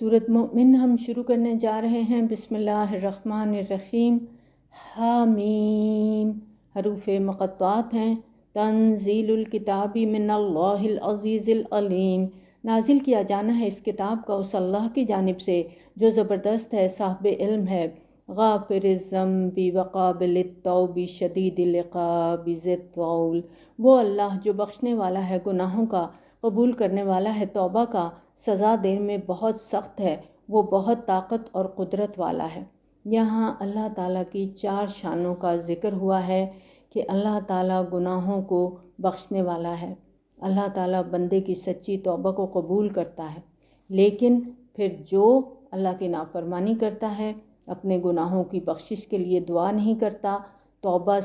سورۃ مومن ہم شروع کرنے جا رہے ہیں۔ بسم اللہ الرحمن الرحیم۔ حامیم حروف مقطعات ہیں۔ تنزیل الکتاب من اللہ العزیز العلیم، نازل کیا جانا ہے اس کتاب کا اس اللہ کی جانب سے جو زبردست ہے، صاحب علم ہے۔ غافر الذنب وقابل التوب شدید العقاب ذی الطول، وہ اللہ جو بخشنے والا ہے گناہوں کا، قبول کرنے والا ہے توبہ کا، سزا دینے میں بہت سخت ہے، وہ بہت طاقت اور قدرت والا ہے۔ یہاں اللہ تعالیٰ کی 4 شانوں کا ذکر ہوا ہے کہ اللہ تعالیٰ گناہوں کو بخشنے والا ہے، اللہ تعالیٰ بندے کی سچی توبہ کو قبول کرتا ہے، لیکن پھر جو اللہ کی نافرمانی کرتا ہے، اپنے گناہوں کی بخشش کے لیے دعا نہیں کرتا، توبہ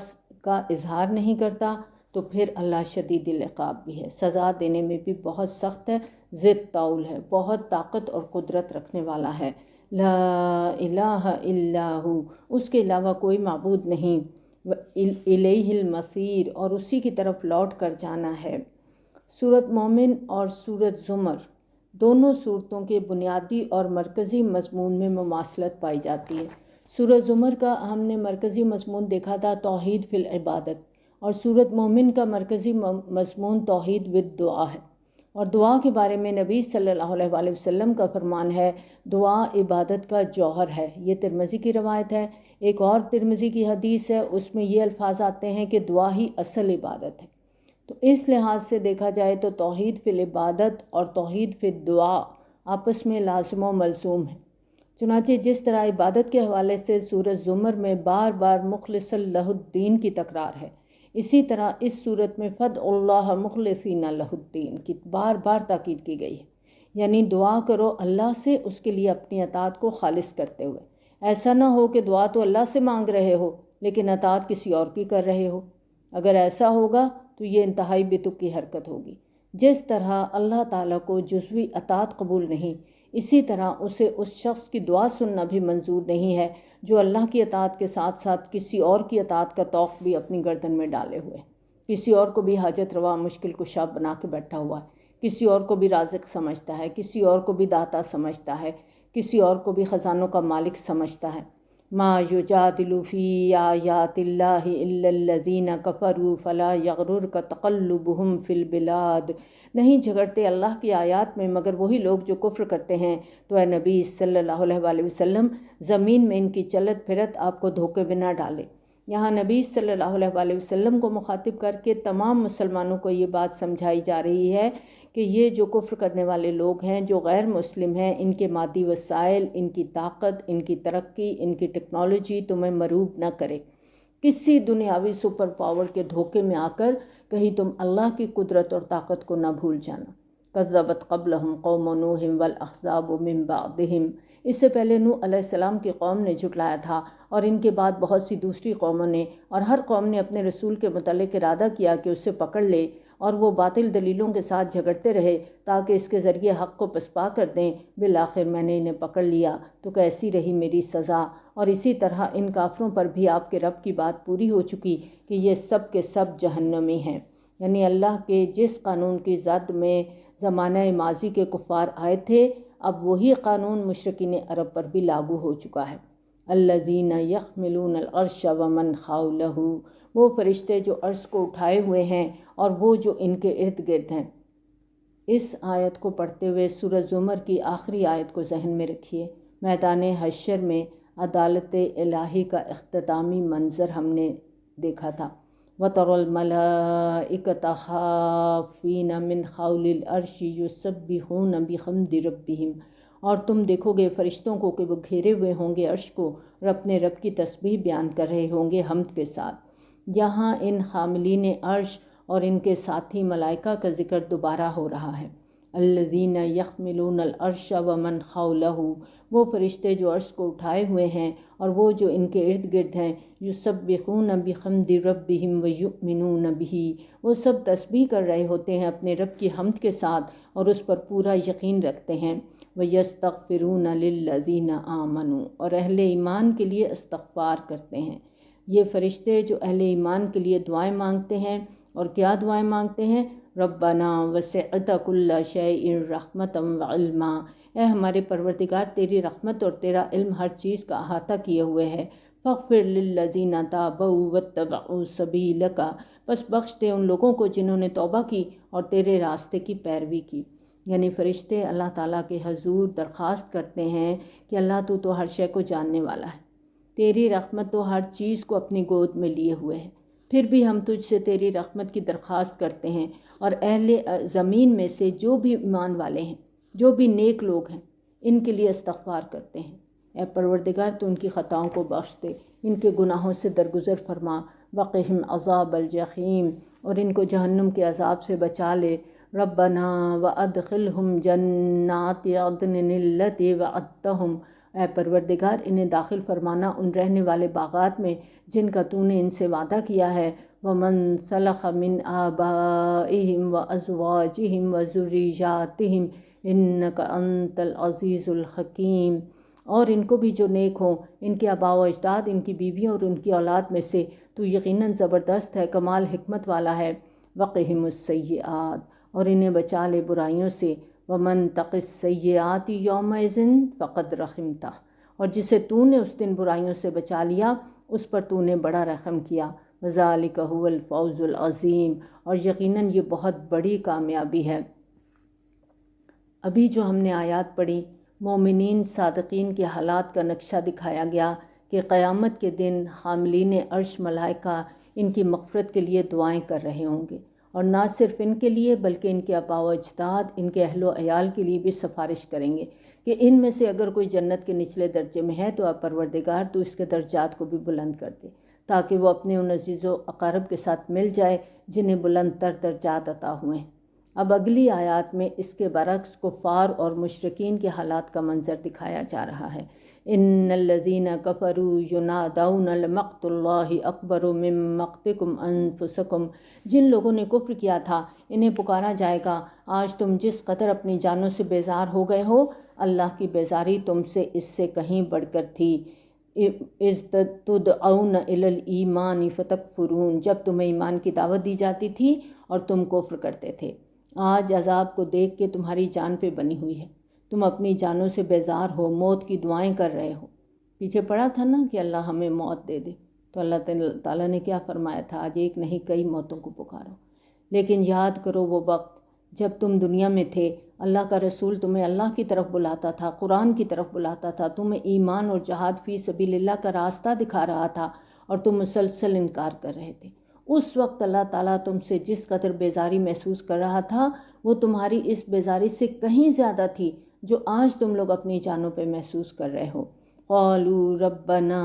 کا اظہار نہیں کرتا، تو پھر اللہ شدید العقاب بھی ہے، سزا دینے میں بھی بہت سخت ہے، ذی الطول ہے، بہت طاقت اور قدرت رکھنے والا ہے۔ لا الہ الا ہو، اس کے علاوہ کوئی معبود نہیں، الیہ المصیر، اور اسی کی طرف لوٹ کر جانا ہے۔ سورۃ مومن اور سورۃ زمر دونوں صورتوں کے بنیادی اور مرکزی مضمون میں مماثلت پائی جاتی ہے۔ سورۃ زمر کا ہم نے مرکزی مضمون دیکھا تھا توحید فی العبادت، اور سورۃ مومن کا مرکزی مضمون توحید بالدعا ہے۔ اور دعا کے بارے میں نبی صلی اللہ علیہ وآلہ وسلم کا فرمان ہے، دعا عبادت کا جوہر ہے۔ یہ ترمذی کی روایت ہے۔ ایک اور ترمذی کی حدیث ہے، اس میں یہ الفاظ آتے ہیں کہ دعا ہی اصل عبادت ہے۔ تو اس لحاظ سے دیکھا جائے تو توحید فی العبادت اور توحید فی الدعا آپس میں لازم و ملزوم ہیں۔ چنانچہ جس طرح عبادت کے حوالے سے سورۃ زمر میں بار بار مخلص لہ الدین کی تکرار ہے، اسی طرح اس صورت میں فدعوا اللہ مخلصین لہ الدین کی بار بار تاکید کی گئی ہے، یعنی دعا کرو اللہ سے اس کے لیے اپنی اطاعت کو خالص کرتے ہوئے۔ ایسا نہ ہو کہ دعا تو اللہ سے مانگ رہے ہو لیکن اطاعت کسی اور کی کر رہے ہو، اگر ایسا ہوگا تو یہ انتہائی بتک کی حرکت ہوگی۔ جس طرح اللہ تعالیٰ کو جزوی اطاعت قبول نہیں، اسی طرح اسے اس شخص کی دعا سننا بھی منظور نہیں ہے جو اللہ کی اطاعت کے ساتھ ساتھ کسی اور کی اطاعت کا توق بھی اپنی گردن میں ڈالے ہوئے، کسی اور کو بھی حاجت روا مشکل کشا بنا کے بیٹھا ہوا ہے، کسی اور کو بھی رازق سمجھتا ہے، کسی اور کو بھی داتا سمجھتا ہے، کسی اور کو بھی خزانوں کا مالک سمجھتا ہے۔ ما یجادل فی آیات اللہ الا الذین کفروا فلا یغررک تقلبہم فی البلاد، نہیں جھگڑتے اللہ کی آیات میں مگر وہی لوگ جو کفر کرتے ہیں، تو اے نبی صلی اللہ علیہ وآلہ وسلم زمین میں ان کی چلت پھرت آپ کو دھوکے میں نہ ڈالے۔ یہاں نبی صلی اللہ علیہ وآلہ وسلم کو مخاطب کر کے تمام مسلمانوں کو یہ بات سمجھائی جا رہی ہے کہ یہ جو کفر کرنے والے لوگ ہیں، جو غیر مسلم ہیں، ان کے مادی وسائل، ان کی طاقت، ان کی ترقی، ان کی ٹیکنالوجی تمہیں مروب نہ کرے، کسی دنیاوی سپر پاور کے دھوکے میں آ کر کہیں تم اللہ کی قدرت اور طاقت کو نہ بھول جانا۔ کذبت قبلہم قوم نوح والاحزاب من بعدہم، اس سے پہلے نوح علیہ السلام کی قوم نے جھٹلایا تھا، اور ان کے بعد بہت سی دوسری قوموں نے، اور ہر قوم نے اپنے رسول کے متعلق ارادہ کیا کہ اسے پکڑ لے، اور وہ باطل دلیلوں کے ساتھ جھگڑتے رہے تاکہ اس کے ذریعے حق کو پسپا کر دیں۔ بالآخر میں نے انہیں پکڑ لیا تو کیسی رہی میری سزا۔ اور اسی طرح ان کافروں پر بھی آپ کے رب کی بات پوری ہو چکی کہ یہ سب کے سب جہنمی ہیں، یعنی اللہ کے جس قانون کی زد میں زمانہ ماضی کے کفار آئے تھے، اب وہی قانون مشرکین عرب پر بھی لاگو ہو چکا ہے۔ الذین یحملون العرش ومن حولہ، وہ فرشتے جو عرش کو اٹھائے ہوئے ہیں اور وہ جو ان کے ارد گرد ہیں۔ اس آیت کو پڑھتے ہوئے سورۃ زمر کی آخری آیت کو ذہن میں رکھیے۔ میدان حشر میں عدالت الہی کا اختتامی منظر ہم نے دیکھا تھا۔ وَتَرَى الْمَلَائِكَةَ حَافِّينَ مِنْ حَوْلِ الْعَرْشِ يُسَبِّحُونَ بِحَمْدِ رَبِّهِمْ، اور تم دیکھو گے فرشتوں کو کہ وہ گھیرے ہوئے ہوں گے عرش کو اور اپنے رب کی تسبیح بیان کر رہے ہوں گے حمد کے ساتھ۔ یہاں ان حاملین عرش اور ان کے ساتھی ملائکہ کا ذکر دوبارہ ہو رہا ہے۔ الذین یحملون العرش ومن حولہ، وہ فرشتے جو عرش کو اٹھائے ہوئے ہیں اور وہ جو ان کے ارد گرد ہیں، یسبحون بحمد ربہم ویؤمنون بہ، وہ سب تسبیح کر رہے ہوتے ہیں اپنے رب کی حمد کے ساتھ اور اس پر پورا یقین رکھتے ہیں۔ ویستغفرون للذین آمنوا، اور اہل ایمان کے لیے استغفار کرتے ہیں۔ یہ فرشتے جو اہل ایمان کے لیے دعائیں مانگتے ہیں، اور کیا دعائیں مانگتے ہیں؟ ربنا وسعت کل شیء رحمۃ وعلما، اے ہمارے پروردگار تیری رحمت اور تیرا علم ہر چیز کا احاطہ کیے ہوئے ہے۔ فاغفر للذین تابوا واتبعوا سبیلک، بس بخش دے ان لوگوں کو جنہوں نے توبہ کی اور تیرے راستے کی پیروی کی۔ یعنی فرشتے اللہ تعالیٰ کے حضور درخواست کرتے ہیں کہ اللہ تو ہر شے کو جاننے والا ہے، تیری رحمت تو ہر چیز کو اپنی گود میں لیے ہوئے ہے، پھر بھی ہم تجھ سے تیری رحمت کی درخواست کرتے ہیں، اور اہل زمین میں سے جو بھی ایمان والے ہیں، جو بھی نیک لوگ ہیں، ان کے لیے استغفار کرتے ہیں۔ اے پروردگار تو ان کی خطاؤں کو بخش دے، ان کے گناہوں سے درگزر فرما۔ وقہم عذاب الجحیم، اور ان کو جہنم کے عذاب سے بچا لے۔ ربنا وادخلہم جنات عدن التی وعدتہم، اے پروردگار انہیں داخل فرمانا ان رہنے والے باغات میں جن کا تو نے ان سے وعدہ کیا ہے۔ ومن صلح من آبائہم وازواجہم وذریاتہم انک انت العزیز الحکیم، اور ان کو بھی جو نیک ہوں، ان کے آباء و اجداد، ان کی بیویوں اور ان کی اولاد میں سے تو یقیناً زبردست ہے، کمال حکمت والا ہے۔ وقہم السیئات، اور انہیں بچا لے برائیوں سے۔ ومن تق السیئات یومئذ فقد رحمتہ، اور جسے تو نے اس دن برائیوں سے بچا لیا اس پر تو نے بڑا رحم کیا۔ وذالک هو الفوز العظیم، اور یقیناً یہ بہت بڑی کامیابی ہے۔ ابھی جو ہم نے آیات پڑھی، مومنین صادقین کے حالات کا نقشہ دکھایا گیا کہ قیامت کے دن حاملین عرش ملائکہ ان کی مغفرت کے لیے دعائیں کر رہے ہوں گے، اور نہ صرف ان کے لیے بلکہ ان کے آباء و اجداد، ان کے اہل و عیال کے لیے بھی سفارش کریں گے کہ ان میں سے اگر کوئی جنت کے نچلے درجے میں ہے تو آپ پروردگار تو اس کے درجات کو بھی بلند کر دے، تاکہ وہ اپنے ان عزیز و اقارب کے ساتھ مل جائے جنہیں بلند تر درجات عطا ہوئے ہیں۔ اب اگلی آیات میں اس کے برعکس کفار اور مشرکین کے حالات کا منظر دکھایا جا رہا ہے۔ ان الذین کفروا ینادون لمقت اللہ اکبر من مقتکم انفسکم، جن لوگوں نے کفر کیا تھا انہیں پکارا جائے گا، آج تم جس قدر اپنی جانوں سے بیزار ہو گئے ہو، اللہ کی بیزاری تم سے اس سے کہیں بڑھ کر تھی۔ اذ تدعون الی الایمان فتکفرون، جب تمہیں ایمان کی دعوت دی جاتی تھی اور تم کفر کرتے تھے۔ آج عذاب کو دیکھ کے تمہاری جان پہ بنی ہوئی ہے، تم اپنی جانوں سے بیزار ہو، موت کی دعائیں کر رہے ہو۔ پیچھے پڑا تھا نا کہ اللہ ہمیں موت دے دے، تو اللہ تعالیٰ نے کیا فرمایا تھا، آج ایک نہیں کئی موتوں کو پکارو۔ لیکن یاد کرو وہ وقت جب تم دنیا میں تھے، اللہ کا رسول تمہیں اللہ کی طرف بلاتا تھا، قرآن کی طرف بلاتا تھا، تمہیں ایمان اور جہاد فی سبیل اللہ کا راستہ دکھا رہا تھا، اور تم مسلسل انکار کر رہے تھے۔ اس وقت اللہ تعالیٰ تم سے جس قدر بیزاری محسوس کر رہا تھا وہ تمہاری اس بیزاری سے کہیں زیادہ تھی جو آج تم لوگ اپنی جانوں پہ محسوس کر رہے ہو۔ قالوا ربنا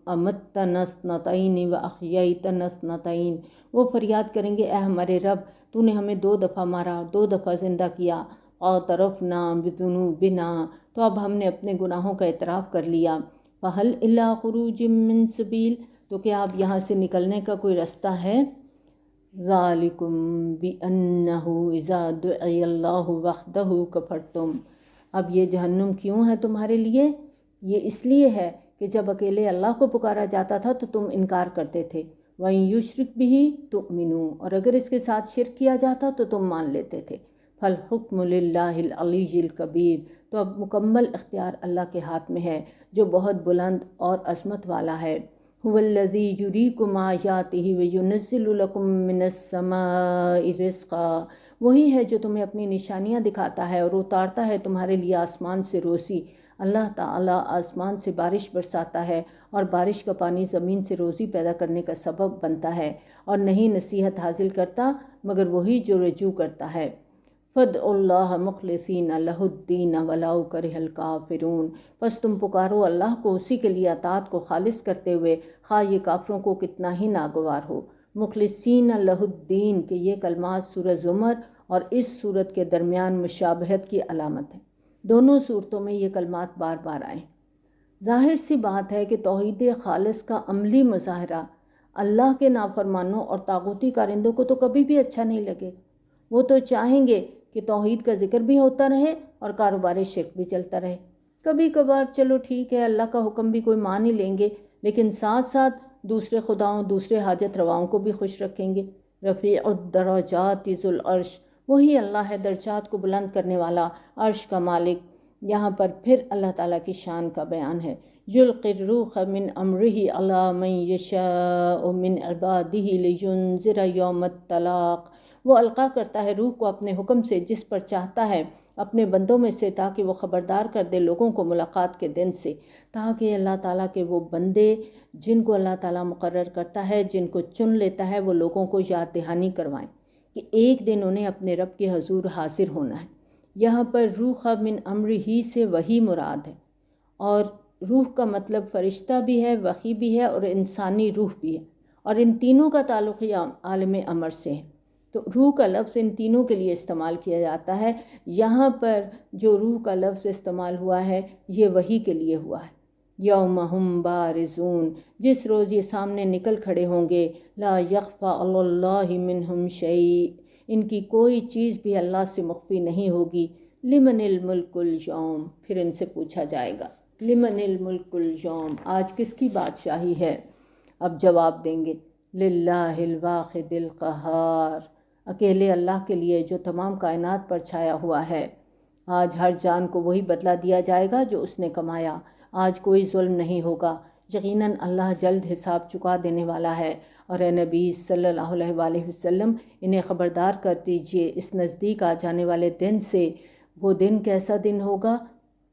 امتنا اثنتین واحییتنا اثنتین، وہ فریاد کریں گے اے ہمارے رب تو نے ہمیں 2 دفعہ مارا، 2 دفعہ زندہ کیا۔ اعترفنا بذنوبنا، تو اب ہم نے اپنے گناہوں کا اعتراف کر لیا۔ فہل الی خروج من سبیل، تو کیا اب یہاں سے نکلنے کا کوئی رستہ ہے؟ ذالکم بانہ اذا دعی اللہ وحدہ کفرتم، اب یہ جہنم کیوں ہے تمہارے لیے؟ یہ اس لیے ہے کہ جب اکیلے اللہ کو پکارا جاتا تھا تو تم انکار کرتے تھے۔ وَإِن يُشْرِكْ بِهِ تُؤْمِنُوا، اور اگر اس کے ساتھ شرک کیا جاتا تو تم مان لیتے تھے۔ فَالْحُكْمُ لِلَّهِ الْعَلِيِّ الْكَبِيرِ، تو اب مکمل اختیار اللہ کے ہاتھ میں ہے جو بہت بلند اور عظمت والا ہے۔ هُوَ الَّذِي يُرِيكُمْ آيَاتِهِ وَيُنَزِّلُ لَكُم مِّنَ السَّمَاءِ رِزْقًا، وہی ہے جو تمہیں اپنی نشانیاں دکھاتا ہے اور اتارتا ہے تمہارے لیے آسمان سے روزی۔ اللہ تعالیٰ آسمان سے بارش برساتا ہے اور بارش کا پانی زمین سے روزی پیدا کرنے کا سبب بنتا ہے، اور نہیں نصیحت حاصل کرتا مگر وہی جو رجوع کرتا ہے۔ فَادْعُوا اللَّهَ مُخْلِصِينَ لَهُ الدِّينَ وَلَوْ كَرِهَ الْكَافِرُونَ، پس تم پکارو اللہ کو اسی کے لیے اطاعت کو خالص کرتے ہوئے، خواہ یہ کافروں کو کتنا ہی ناگوار ہو۔ مخلصین لہ الدین، کہ یہ کلمات سورہ زمر اور اس صورت کے درمیان مشابہت کی علامت ہے، دونوں صورتوں میں یہ کلمات بار بار آئیں۔ ظاہر سی بات ہے کہ توحید خالص کا عملی مظاہرہ اللہ کے نافرمانوں اور طاغوتی کارندوں کو تو کبھی بھی اچھا نہیں لگے گا۔ وہ تو چاہیں گے کہ توحید کا ذکر بھی ہوتا رہے اور کاروبار شرک بھی چلتا رہے۔ کبھی کبھار چلو ٹھیک ہے، اللہ کا حکم بھی کوئی مان ہی لیں گے، لیکن ساتھ ساتھ دوسرے خداؤں، دوسرے حاجت رواؤں کو بھی خوش رکھیں گے۔ رفیع الدرجات ذو العرش، وہی اللہ ہے درجات کو بلند کرنے والا، عرش کا مالک۔ یہاں پر پھر اللہ تعالیٰ کی شان کا بیان ہے۔ یلقی الروح من امرہ علی من یشاء من عبادہ لینذر یوم التلاق۔ وہ القا کرتا ہے روح کو اپنے حکم سے جس پر چاہتا ہے اپنے بندوں میں سے، تاکہ وہ خبردار کر دے لوگوں کو ملاقات کے دن سے، تاکہ اللہ تعالیٰ کے وہ بندے جن کو اللہ تعالیٰ مقرر کرتا ہے، جن کو چن لیتا ہے، وہ لوگوں کو یاد دہانی کروائیں کہ ایک دن انہیں اپنے رب کے حضور حاضر ہونا ہے۔ یہاں پر روح من امر ہی سے وحی مراد ہے، اور روح کا مطلب فرشتہ بھی ہے، وحی بھی ہے، اور انسانی روح بھی ہے، اور ان تینوں کا تعلق ہی عالم امر سے ہے۔ تو روح کا لفظ ان تینوں کے لیے استعمال کیا جاتا ہے۔ یہاں پر جو روح کا لفظ استعمال ہوا ہے یہ وحی کے لیے ہوا ہے۔ یوم ہم بارزون، جس روز یہ سامنے نکل کھڑے ہوں گے، لا یخفی علی اللہ منہم شیء، ان کی کوئی چیز بھی اللہ سے مخفی نہیں ہوگی۔ لمن الملک اليوم، پھر ان سے پوچھا جائے گا لمن الملک اليوم، آج کس کی بادشاہی ہے؟ اب جواب دیں گے للہ الواحد القہار، اکیلے اللہ کے لیے جو تمام کائنات پر چھایا ہوا ہے۔ آج ہر جان کو وہی بدلہ دیا جائے گا جو اس نے کمایا۔ آج کوئی ظلم نہیں ہوگا، یقیناً اللہ جلد حساب چکا دینے والا ہے۔ اور اے نبی صلی اللہ علیہ وآلہ وسلم، انہیں خبردار کر دیجئے اس نزدیک آ جانے والے دن سے۔ وہ دن کیسا دن ہوگا؟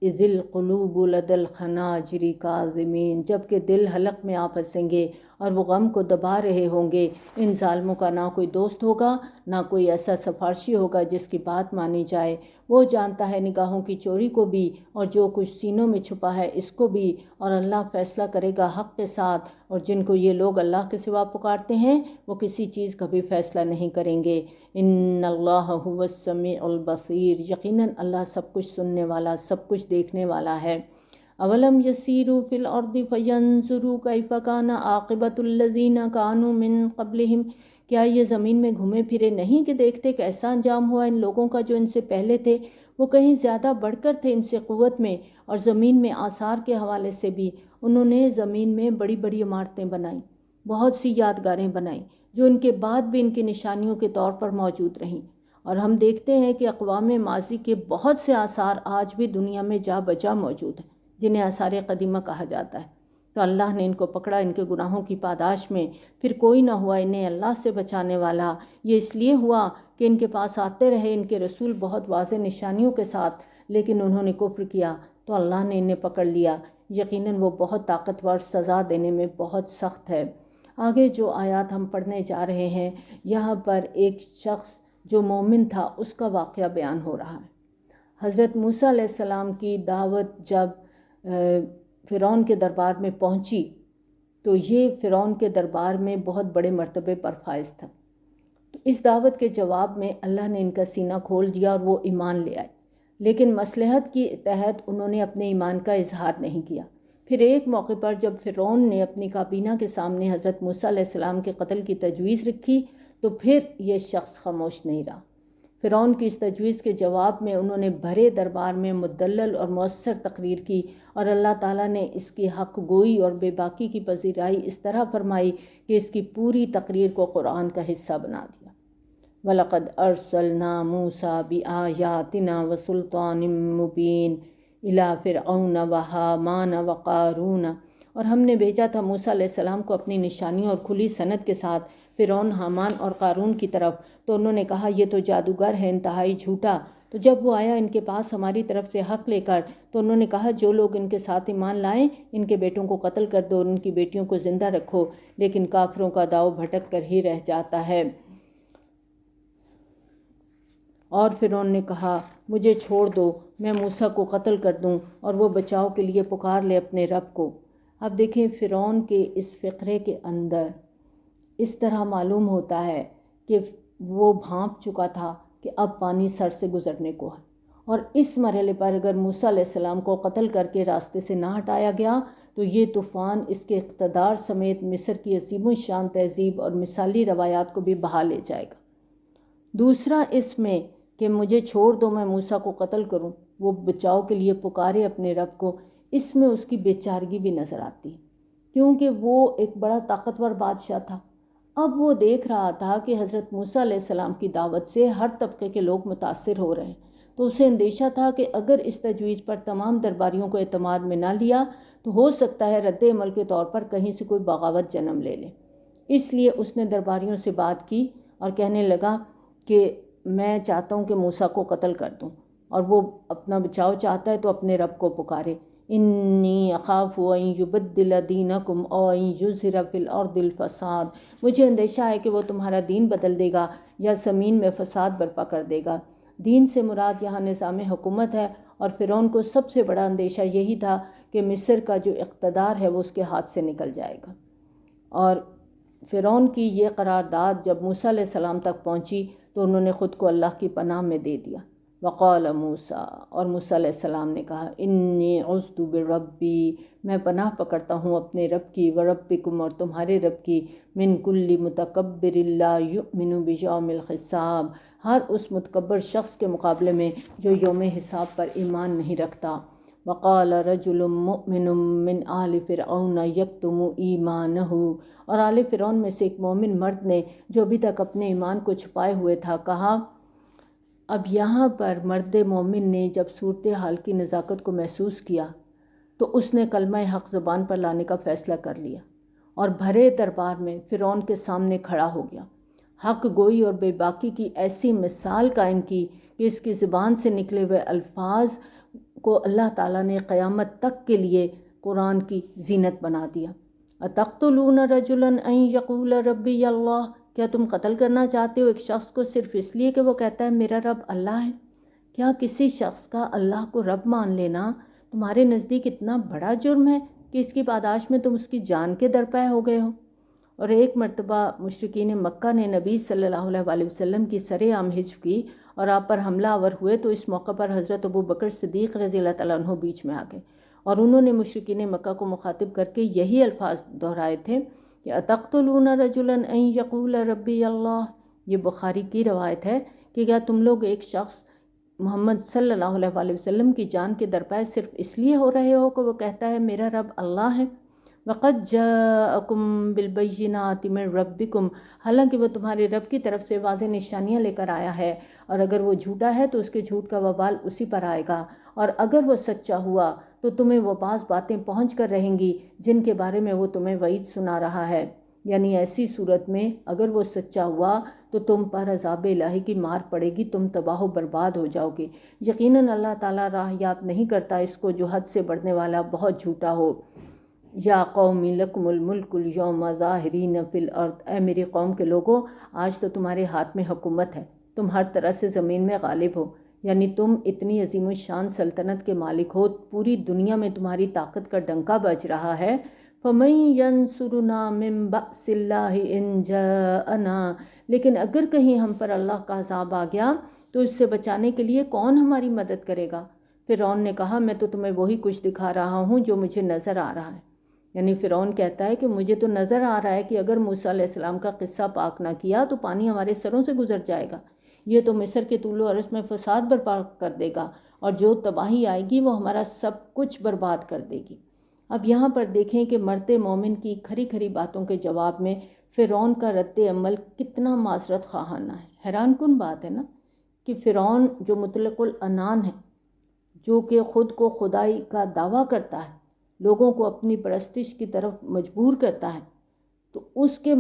اذ القلوب لدی الخناجر کاظمین، جب کہ دل حلق میں آ پھنسیں گے اور وہ غم کو دبا رہے ہوں گے۔ ان ظالموں کا نہ کوئی دوست ہوگا، نہ کوئی ایسا سفارشی ہوگا جس کی بات مانی جائے۔ وہ جانتا ہے نگاہوں کی چوری کو بھی اور جو کچھ سینوں میں چھپا ہے اس کو بھی، اور اللہ فیصلہ کرے گا حق کے ساتھ، اور جن کو یہ لوگ اللہ کے سوا پکارتے ہیں وہ کسی چیز کا بھی فیصلہ نہیں کریں گے۔ ان اللہ هو السمیع البصیر، یقیناً اللہ سب کچھ سننے والا، سب کچھ دیکھنے والا ہے۔ اولم یسیروا فی الارض فینظروا کیف کان عاقبۃ الذین کانوا من قبلہم، کیا یہ زمین میں گھومے پھرے نہیں کہ دیکھتے کیسا انجام ہوا ان لوگوں کا جو ان سے پہلے تھے؟ وہ کہیں زیادہ بڑھ کر تھے ان سے قوت میں اور زمین میں آثار کے حوالے سے بھی۔ انہوں نے زمین میں بڑی بڑی عمارتیں بنائیں، بہت سی یادگاریں بنائیں جو ان کے بعد بھی ان کی نشانیوں کے طور پر موجود رہیں۔ اور ہم دیکھتے ہیں کہ اقوام ماضی کے بہت سے آثار آج بھی دنیا میں جا بجا موجود ہیں، جنہیں آثار قدیمہ کہا جاتا ہے۔ تو اللہ نے ان کو پکڑا ان کے گناہوں کی پاداش میں، پھر کوئی نہ ہوا انہیں اللہ سے بچانے والا۔ یہ اس لیے ہوا کہ ان کے پاس آتے رہے ان کے رسول بہت واضح نشانیوں کے ساتھ، لیکن انہوں نے کفر کیا تو اللہ نے انہیں پکڑ لیا۔ یقیناً وہ بہت طاقتور، سزا دینے میں بہت سخت ہے۔ آگے جو آیات ہم پڑھنے جا رہے ہیں، یہاں پر ایک شخص جو مومن تھا اس کا واقعہ بیان ہو رہا ہے۔ حضرت موسیٰ علیہ السلام کی دعوت جب فرعون کے دربار میں پہنچی تو یہ فرعون کے دربار میں بہت بڑے مرتبے پر فائز تھا۔ تو اس دعوت کے جواب میں اللہ نے ان کا سینہ کھول دیا اور وہ ایمان لے آئے، لیکن مصلحت کی تحت انہوں نے اپنے ایمان کا اظہار نہیں کیا۔ پھر ایک موقع پر جب فرعون نے اپنی کابینہ کے سامنے حضرت موسیٰ علیہ السلام کے قتل کی تجویز رکھی تو پھر یہ شخص خاموش نہیں رہا۔ فرعون کی اس تجویز کے جواب میں انہوں نے بھرے دربار میں مدلل اور مؤثر تقریر کی، اور اللہ تعالیٰ نے اس کی حق گوئی اور بے باکی کی پذیرائی اس طرح فرمائی کہ اس کی پوری تقریر کو قرآن کا حصہ بنا دیا۔ وَلَقَدْ أَرْسَلْنَا مُوسَىٰ بِآيَاتِنَا وَسُلْطَانٍ مُّبِينٍ إِلَىٰ فِرْعَوْنَ وَهَامَانَ وَقَارُونَ، اور ہم نے بھیجا تھا موسیٰ علیہ السلام کو اپنی نشانیوں اور کھلی سند کے ساتھ فرعون، حامان اور قارون کی طرف۔ تو انہوں نے کہا یہ تو جادوگر ہے، انتہائی جھوٹا۔ تو جب وہ آیا ان کے پاس ہماری طرف سے حق لے کر تو انہوں نے کہا جو لوگ ان کے ساتھ ایمان لائیں ان کے بیٹوں کو قتل کر دو اور ان کی بیٹیوں کو زندہ رکھو، لیکن کافروں کا داؤ بھٹک کر ہی رہ جاتا ہے۔ اور فرعون نے کہا مجھے چھوڑ دو، میں موسیٰ کو قتل کر دوں اور وہ بچاؤ کے لیے پکار لے اپنے رب کو۔ اب دیکھیں فرعون کے اس فقرے کے اندر اس طرح معلوم ہوتا ہے کہ وہ بھانپ چکا تھا کہ اب پانی سر سے گزرنے کو ہے، اور اس مرحلے پر اگر موسیٰ علیہ السلام کو قتل کر کے راستے سے نہ ہٹایا گیا تو یہ طوفان اس کے اقتدار سمیت مصر کی عظیم الشان تہذیب اور مثالی روایات کو بھی بہا لے جائے گا۔ دوسرا اس میں کہ مجھے چھوڑ دو میں موسیٰ کو قتل کروں، وہ بچاؤ کے لیے پکارے اپنے رب کو، اس میں اس کی بے چارگی بھی نظر آتی ہے، کیونکہ وہ ایک بڑا طاقتور بادشاہ تھا۔ اب وہ دیکھ رہا تھا کہ حضرت موسیٰ علیہ السلام کی دعوت سے ہر طبقے کے لوگ متاثر ہو رہے ہیں، تو اسے اندیشہ تھا کہ اگر اس تجویز پر تمام درباریوں کو اعتماد میں نہ لیا تو ہو سکتا ہے رد عمل کے طور پر کہیں سے کوئی بغاوت جنم لے لے۔ اس لیے اس نے درباریوں سے بات کی اور کہنے لگا کہ میں چاہتا ہوں کہ موسیٰ کو قتل کر دوں، اور وہ اپنا بچاؤ چاہتا ہے تو اپنے رب کو پکارے، انی اخاف ان یبدل دینکم او ان یظہر فی الارض الفساد، مجھے اندیشہ ہے کہ وہ تمہارا دین بدل دے گا یا زمین میں فساد برپا کر دے گا۔ دین سے مراد یہاں نظام حکومت ہے، اور فرعون کو سب سے بڑا اندیشہ یہی تھا کہ مصر کا جو اقتدار ہے وہ اس کے ہاتھ سے نکل جائے گا۔ اور فرعون کی یہ قرارداد جب موسیٰ علیہ السلام تک پہنچی تو انہوں نے خود کو اللہ کی پناہ میں دے دیا۔ وقال موسیٰ، اور موسیٰ علیہ السلام نے کہا، انی عذت بربی، میں پناہ پکڑتا ہوں اپنے رب کی، وربکم، اور تمہارے رب کی، من کل متکبر لا یؤمن بیوم الحساب، ہر اس متکبر شخص کے مقابلے میں جو یوم حساب پر ایمان نہیں رکھتا۔ وقال رجل مؤمن من آل فرعون یکتم ایمانہ، اور آل فرعون میں سے ایک مومن مرد نے جو ابھی تک اپنے ایمان کو چھپائے ہوئے تھا کہا۔ اب یہاں پر مرد مومن نے جب صورتحال کی نزاکت کو محسوس کیا تو اس نے کلمہ حق زبان پر لانے کا فیصلہ کر لیا اور بھرے دربار میں فرعون کے سامنے کھڑا ہو گیا، حق گوئی اور بے باکی کی ایسی مثال قائم کی کہ اس کی زبان سے نکلے ہوئے الفاظ کو اللہ تعالیٰ نے قیامت تک کے لیے قرآن کی زینت بنا دیا۔ اتقتلون رجلا ان یقول ربی اللہ، کیا تم قتل کرنا چاہتے ہو ایک شخص کو صرف اس لیے کہ وہ کہتا ہے میرا رب اللہ ہے؟ کیا کسی شخص کا اللہ کو رب مان لینا تمہارے نزدیک اتنا بڑا جرم ہے کہ اس کی پاداش میں تم اس کی جان کے درپے ہو گئے ہو؟ اور ایک مرتبہ مشرکین مکہ نے نبی صلی اللہ علیہ وسلم کی سر عام حجب کی اور آپ پر حملہ آور ہوئے، تو اس موقع پر حضرت ابو بکر صدیق رضی اللہ تعالیٰ عنہ بیچ میں آ گئے اور انہوں نے مشرکین مکہ کو مخاطب کر کے یہی الفاظ دہرائے تھے کہ اتقتلون رجلا ان یقول ربی اللہ۔ یہ بخاری کی روایت ہے کہ کیا تم لوگ ایک شخص محمد صلی اللہ علیہ وسلم کی جان کے درپے صرف اس لیے ہو رہے ہو کہ وہ کہتا ہے میرا رب اللہ ہے؟ وَقَدْ جَاءَكُمْ بِالْبَيِّنَاتِ مِنْ رَبِّكُمْ، حالانکہ وہ تمہارے رب کی طرف سے واضح نشانیاں لے کر آیا ہے، اور اگر وہ جھوٹا ہے تو اس کے جھوٹ کا وبال اسی پر آئے گا، اور اگر وہ سچا ہوا تو تمہیں وہ بعض باتیں پہنچ کر رہیں گی جن کے بارے میں وہ تمہیں وعید سنا رہا ہے، یعنی ایسی صورت میں اگر وہ سچا ہوا تو تم پر عذاب الہی کی مار پڑے گی، تم تباہ و برباد ہو جاؤ گے۔ یقیناً اللہ تعالیٰ راہ یاب نہیں کرتا اس کو جو حد سے بڑھنے والا بہت جھوٹا ہو۔ یا قوم لکم الملک اليوم ظاہرین فی الارض، اے میری قوم کے لوگوں، آج تو تمہارے ہاتھ میں حکومت ہے، تم ہر طرح سے زمین میں غالب ہو، یعنی تم اتنی عظیم الشان سلطنت کے مالک ہو، پوری دنیا میں تمہاری طاقت کا ڈنکا بج رہا ہے۔ فَمَن يَنصُرُنَا مِن بَأْسِ اللَّهِ إِن جَاءَنَا، لیکن اگر کہیں ہم پر اللہ کا عذاب آ گیا تو اس سے بچانے کے لیے کون ہماری مدد کرے گا؟ فرعون نے کہا میں تو تمہیں وہی کچھ دکھا رہا ہوں جو مجھے نظر آ رہا ہے، یعنی فرعون کہتا ہے کہ مجھے تو نظر آ رہا ہے کہ اگر موسیٰ علیہ السلام کا قصہ پاک نہ کیا تو پانی ہمارے سروں سے گزر جائے گا، یہ تو مصر کے طول و عرض میں فساد برپا کر دے گا، اور جو تباہی آئے گی وہ ہمارا سب کچھ برباد کر دے گی۔ اب یہاں پر دیکھیں کہ مرد مومن کی کھری کھری باتوں کے جواب میں فرعون کا رد عمل کتنا معذرت خواہانہ ہے۔ حیران کن بات ہے نا کہ فرعون جو مطلق العنان ہے، جو کہ خود کو خدائی کا دعویٰ کرتا ہے، لوگوں کو اپنی پرستش کی طرف مجبور کرتا ہے، تو اس کے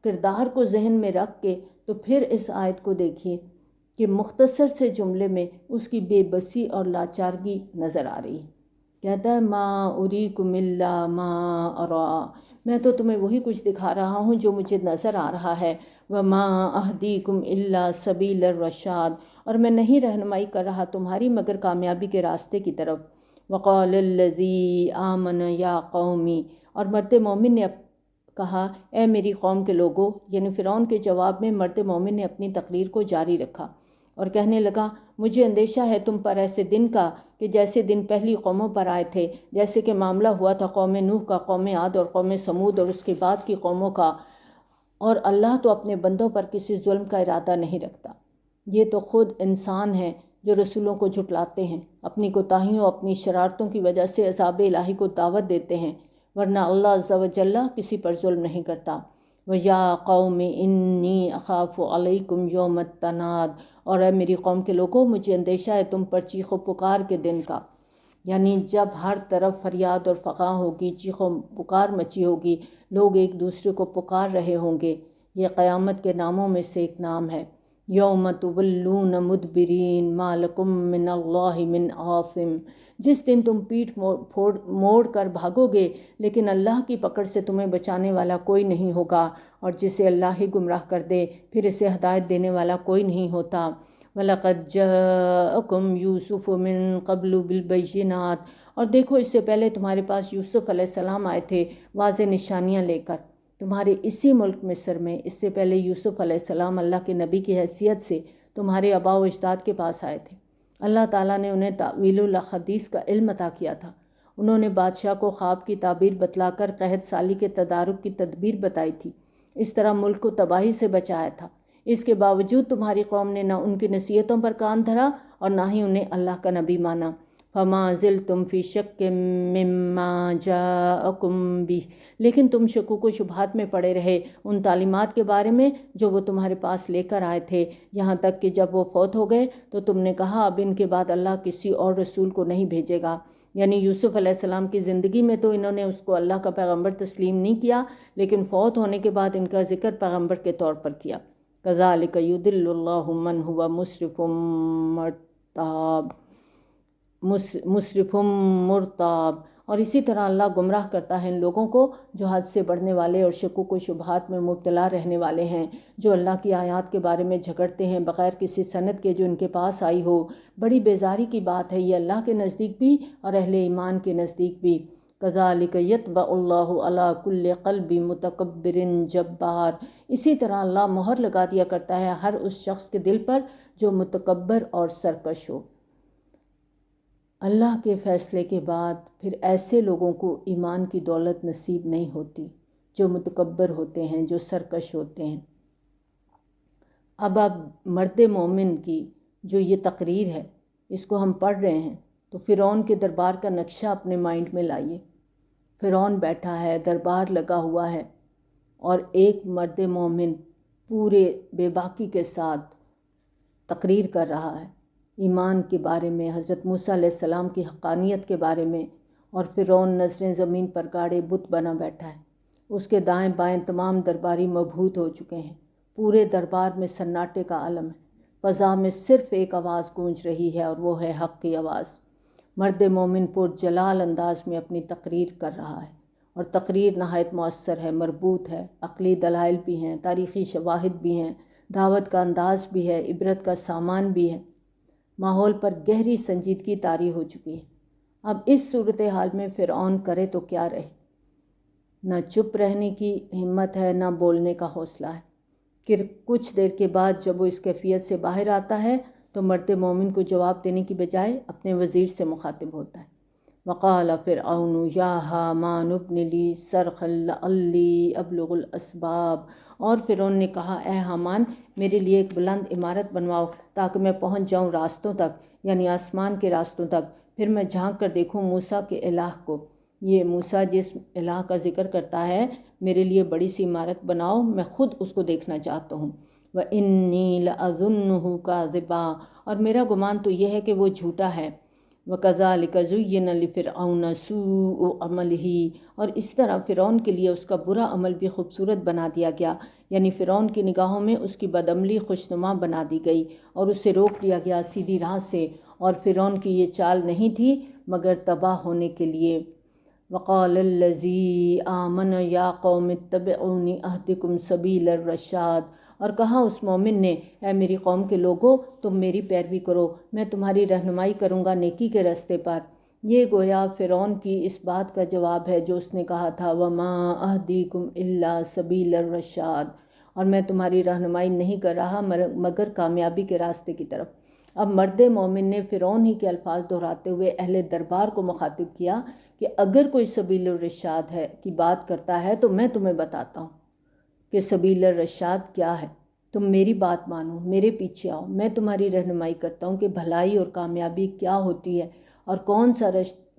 کردار کو ذہن میں رکھ کے تو پھر اس آیت کو دیکھیے کہ مختصر سے جملے میں اس کی بے بسی اور لاچارگی نظر آ رہی ہے۔ کہتا ہے ما اریکم الا ما ارا، میں تو تمہیں وہی کچھ دکھا رہا ہوں جو مجھے نظر آ رہا ہے، وما اہدیکم الا سبیل الرشاد، اور میں نہیں رہنمائی کر رہا تمہاری مگر کامیابی کے راستے کی طرف۔ وقال الذی آمن یا قومی، اور مرد مومن نے کہا اے میری قوم کے لوگوں، یعنی فرعون کے جواب میں مرد مومن نے اپنی تقریر کو جاری رکھا اور کہنے لگا مجھے اندیشہ ہے تم پر ایسے دن کا کہ جیسے دن پہلی قوموں پر آئے تھے، جیسے کہ معاملہ ہوا تھا قوم نوح کا، قوم عاد اور قوم سمود اور اس کے بعد کی قوموں کا، اور اللہ تو اپنے بندوں پر کسی ظلم کا ارادہ نہیں رکھتا۔ یہ تو خود انسان ہیں جو رسولوں کو جھٹلاتے ہیں، اپنی کوتاہیوں اپنی شرارتوں کی وجہ سے عذاب الہی کو دعوت دیتے ہیں، ورنہ اللہ عز و جل کسی پر ظلم نہیں کرتا۔ وَيَا قَوْمِ إِنِّي أَخَافُ عَلَيْكُمْ يَوْمَ التَّنَادِ، اور اے میری قوم کے لوگوں مجھے اندیشہ ہے تم پر چیخ و پکار کے دن کا، یعنی جب ہر طرف فریاد اور فغاں ہوگی، چیخ و پکار مچی ہوگی، لوگ ایک دوسرے کو پکار رہے ہوں گے۔ یہ قیامت کے ناموں میں سے ایک نام ہے۔ یوم تولون مدبرین ما لکم من اللہ من عاصم، جس دن تم پیٹھ موڑ کر بھاگو گے لیکن اللہ کی پکڑ سے تمہیں بچانے والا کوئی نہیں ہوگا، اور جسے اللہ ہی گمراہ کر دے پھر اسے ہدایت دینے والا کوئی نہیں ہوتا۔ وَلَقَدْ جَاءَكُمْ يُوسُفُ مِن قَبْلُ بِالْبَيِّنَاتِ، اور دیکھو اس سے پہلے تمہارے پاس یوسف علیہ السلام آئے تھے واضح نشانیاں لے کر۔ تمہارے اسی ملک مصر میں اس سے پہلے یوسف علیہ السلام اللہ کے نبی کی حیثیت سے تمہارے آباء و اجداد کے پاس آئے تھے۔ اللہ تعالیٰ نے انہیں تأویل الاحادیث کا علم عطا کیا تھا۔ انہوں نے بادشاہ کو خواب کی تعبیر بتلا کر قحط سالی کے تدارک کی تدبیر بتائی تھی، اس طرح ملک کو تباہی سے بچایا تھا۔ اس کے باوجود تمہاری قوم نے نہ ان کی نصیحتوں پر کان دھرا اور نہ ہی انہیں اللہ کا نبی مانا۔ فَمَا زِلْتُمْ فِي شَكٍّ مِّمَّا جَاءَكُمْ بِهِ، لیکن تم شکوک و شبہات میں پڑے رہے ان تعلیمات کے بارے میں جو وہ تمہارے پاس لے کر آئے تھے، یہاں تک کہ جب وہ فوت ہو گئے تو تم نے کہا اب ان کے بعد اللہ کسی اور رسول کو نہیں بھیجے گا۔ یعنی یوسف علیہ السلام کی زندگی میں تو انہوں نے اس کو اللہ کا پیغمبر تسلیم نہیں کیا، لیکن فوت ہونے کے بعد ان کا ذکر پیغمبر کے طور پر کیا۔ كَذَلِكَ يُضِلُّ اللَّهُ مَنْ هُوَ مسرف مرتاب، اور اسی طرح اللہ گمراہ کرتا ہے ان لوگوں کو جو حد سے بڑھنے والے اور شکوک و شبہات میں مبتلا رہنے والے ہیں، جو اللہ کی آیات کے بارے میں جھگڑتے ہیں بغیر کسی سند کے جو ان کے پاس آئی ہو۔ بڑی بیزاری کی بات ہے یہ اللہ کے نزدیک بھی اور اہل ایمان کے نزدیک بھی۔ كَذَلِكَ يَطْبَعُ اللَّهُ عَلَى كُلِّ قَلْبِ مُتَكَبِّرٍ جَبَّارٍ، اسی طرح اللہ مہر لگا دیا کرتا ہے ہر اس شخص کے دل پر جو متکبر اور سرکش ہو۔ اللہ کے فیصلے کے بعد پھر ایسے لوگوں کو ایمان کی دولت نصیب نہیں ہوتی جو متکبر ہوتے ہیں، جو سرکش ہوتے ہیں۔ اب مرد مومن کی جو یہ تقریر ہے اس کو ہم پڑھ رہے ہیں تو فرعون کے دربار کا نقشہ اپنے مائنڈ میں لائیے۔ فرعون بیٹھا ہے، دربار لگا ہوا ہے، اور ایک مرد مومن پورے بے باکی کے ساتھ تقریر کر رہا ہے ایمان کے بارے میں، حضرت موسیٰ علیہ السلام کی حقانیت کے بارے میں، اور فرعون نظریں زمین پر گاڑے بت بنا بیٹھا ہے۔ اس کے دائیں بائیں تمام درباری مبہوت ہو چکے ہیں، پورے دربار میں سناٹے کا عالم ہے، فضا میں صرف ایک آواز گونج رہی ہے اور وہ ہے حق کی آواز۔ مرد مومن پر جلال انداز میں اپنی تقریر کر رہا ہے، اور تقریر نہایت مؤثر ہے، مربوط ہے، عقلی دلائل بھی ہیں، تاریخی شواہد بھی ہیں، دعوت کا انداز بھی ہے، عبرت کا سامان بھی ہے۔ ماحول پر گہری سنجیدگی طاری ہو چکی ہے۔ اب اس صورتحال میں فرعون کرے تو کیا رہے؟ نہ چپ رہنے کی ہمت ہے، نہ بولنے کا حوصلہ ہے۔ پھر کچھ دیر کے بعد جب وہ اس کیفیت سے باہر آتا ہے تو مرد مومن کو جواب دینے کی بجائے اپنے وزیر سے مخاطب ہوتا ہے۔ وقال فرعون یا حامان ابن لی صرحا لعلی ابلغ الاسباب، اور فرعون نے کہا اے حامان میرے لیے ایک بلند عمارت بنواؤ تاکہ میں پہنچ جاؤں راستوں تک، یعنی آسمان کے راستوں تک، پھر میں جھانک کر دیکھوں موسیٰ کے الہ کو۔ یہ موسیٰ جس الہ کا ذکر کرتا ہے، میرے لیے بڑی سی عمارت بناؤ، میں خود اس کو دیکھنا چاہتا ہوں۔ وَإِنِّي لَأَظُنُّهُ كَاذِبًا، اور میرا گمان تو یہ ہے کہ وہ جھوٹا ہے۔ وَكَذَلِكَ زُيِّنَ لِفِرْعَوْنَ سُوءُ عَمَلِهِ، اور اس طرح فرعون کے لیے اس کا برا عمل بھی خوبصورت بنا دیا گیا، یعنی فرعون کی نگاہوں میں اس کی بدعملی خوشنما بنا دی گئی اور اسے روک دیا گیا سیدھی راہ سے، اور فرعون کی یہ چال نہیں تھی مگر تباہ ہونے کے لیے۔ وَقَالَ الَّذِي آمَنَ يَا قَوْمِ اتَّبِعُونِ أَهْدِكُمْ سَبِيلَ الرَّشَادِ، اور کہا اس مومن نے اے میری قوم کے لوگو تم میری پیروی کرو، میں تمہاری رہنمائی کروں گا نیکی کے راستے پر۔ یہ گویا فرعون کی اس بات کا جواب ہے جو اس نے کہا تھا وَمَا أَهْدِيكُمْ إِلَّا سَبِيلَ الرَّشَادِ، اور میں تمہاری رہنمائی نہیں کر رہا مگر کامیابی کے راستے کی طرف۔ اب مرد مومن نے فرعون ہی کے الفاظ دہراتے ہوئے اہل دربار کو مخاطب کیا کہ اگر کوئی سبیل الرشاد ہے کی بات کرتا ہے تو میں تمہیں بتاتا ہوں کہ سبیل الرشاد کیا ہے۔ تم میری بات مانو، میرے پیچھے آؤ، میں تمہاری رہنمائی کرتا ہوں کہ بھلائی اور کامیابی کیا ہوتی ہے اور کون سا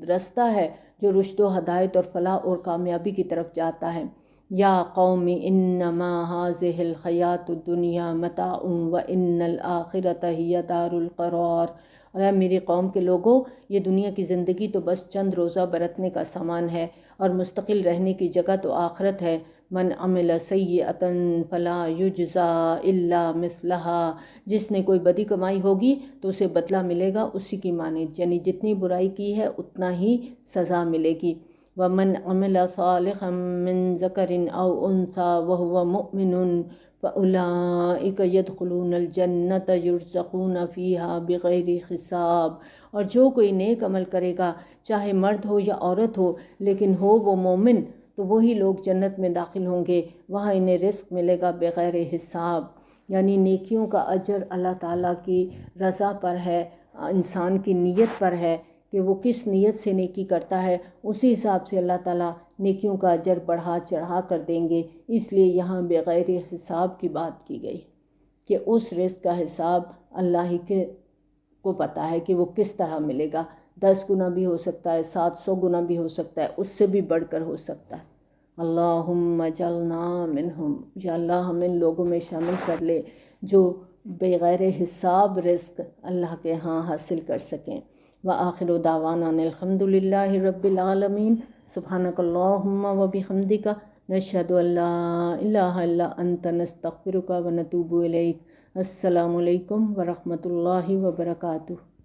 رستہ ہے جو رشد و ہدایت اور فلاح اور کامیابی کی طرف جاتا ہے۔ یا قوم انما هذه الحیات الدنیا متاع وان الآخرۃ ہی دار القرار۔ اور اے میری قوم کے لوگوں، یہ دنیا کی زندگی تو بس چند روزہ برتنے کا سامان ہے، اور مستقل رہنے کی جگہ تو آخرت ہے۔ من عمل سیئۃ فلا یجزا الا مثلها، جس نے کوئی بدی کمائی ہوگی تو اسے بدلہ ملے گا اسی کی مانند، یعنی جتنی برائی کی ہے اتنا ہی سزا ملے گی۔ ومن عمل صالحا من ذکر او انثی وهو مؤمن فاولئک يدخلون الجنۃ یرزقون فیہا بغیر حساب۔ اور جو کوئی نیک عمل کرے گا، چاہے مرد ہو یا عورت ہو، لیکن ہو وہ مومن، تو وہی لوگ جنت میں داخل ہوں گے، وہاں انہیں رزق ملے گا بغیر حساب۔ یعنی نیکیوں کا اجر اللہ تعالیٰ کی رضا پر ہے، انسان کی نیت پر ہے کہ وہ کس نیت سے نیکی کرتا ہے، اسی حساب سے اللہ تعالیٰ نیکیوں کا اجر بڑھا چڑھا کر دیں گے۔ اس لیے یہاں بغیر حساب کی بات کی گئی کہ اس رزق کا حساب اللہ ہی کو پتہ ہے کہ وہ کس طرح ملے گا۔ 10 گنا بھی ہو سکتا ہے، 700 گنا بھی ہو سکتا ہے، اس سے بھی بڑھ کر ہو سکتا ہے۔ اللہم اجعلنا منہم، یا اللہ ہم ان لوگوں میں شامل کر لے جو بغیر حساب رزق اللہ کے ہاں حاصل کر سکیں۔ وآخر دعوانا الحمد للہ رب العالمین۔ سبحانک اللہم وبحمدک، نشہد ان لا الہ الا انت، نستغفرک ونتوب الیک۔ السلام علیکم ورحمۃ اللہ وبرکاتہ۔